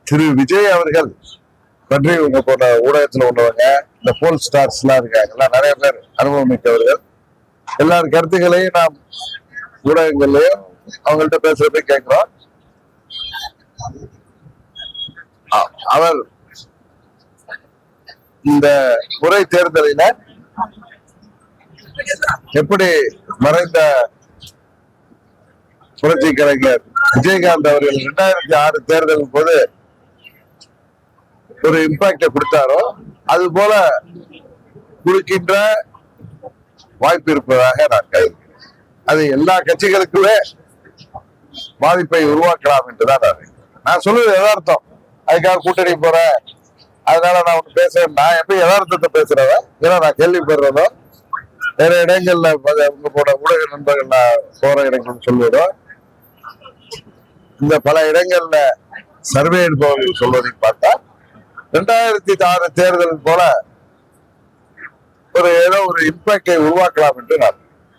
திரு விஜய் அவர்கள் பற்றி உங்க போன்ற ஊடகத்துல உள்ளவங்க, இந்த போல் ஸ்டார்ஸ் எல்லாம் இருக்காங்க, நிறைய பேர் அனுபவம் மிக்கவர்கள், எல்லார் கருத்துக்களையும் நாம் ஊடகங்கள்லயும் அவங்கள்ட்ட பேசுறதை கேட்கிறோம். அவர் இந்த முறை தேர்தலில எப்படி மறைந்த புரட்சி கலைஞர் விஜயகாந்த் அவர்கள் 2006 தேர்தலின் போது ஒரு இம்பாக்ட கொடுத்தாரோ அது போல கொடுக்கின்ற வாய்ப்பு இருப்பதாக நான் கருதுகிறேன். அது எல்லா கட்சிகளுக்குமே பாதிப்பை உருவாக்கலாம் என்றுதான் நான் சொல்லுவது யதார்த்தம். அதுக்காக கூட்டணி போறேன், அதனால நான் ஒண்ணு பேசுறேன். நான் எப்படி யதார்த்தத்தை பேசுறவன், ஏன்னா நான் கேள்விப்படுறதோ வேற இடங்கள்ல உங்க போட ஊடக நண்பர்கள் நான் போற இடங்கள் சொல்வதோ, இந்த பல இடங்கள்ல சர்வே எடுப்பவர்கள் சொல்வதையும் பார்த்தா 2006 தேர்தல் போல ஏதோ ஒரு இம்பாக்டை உருவாக்கலாம் என்று நான்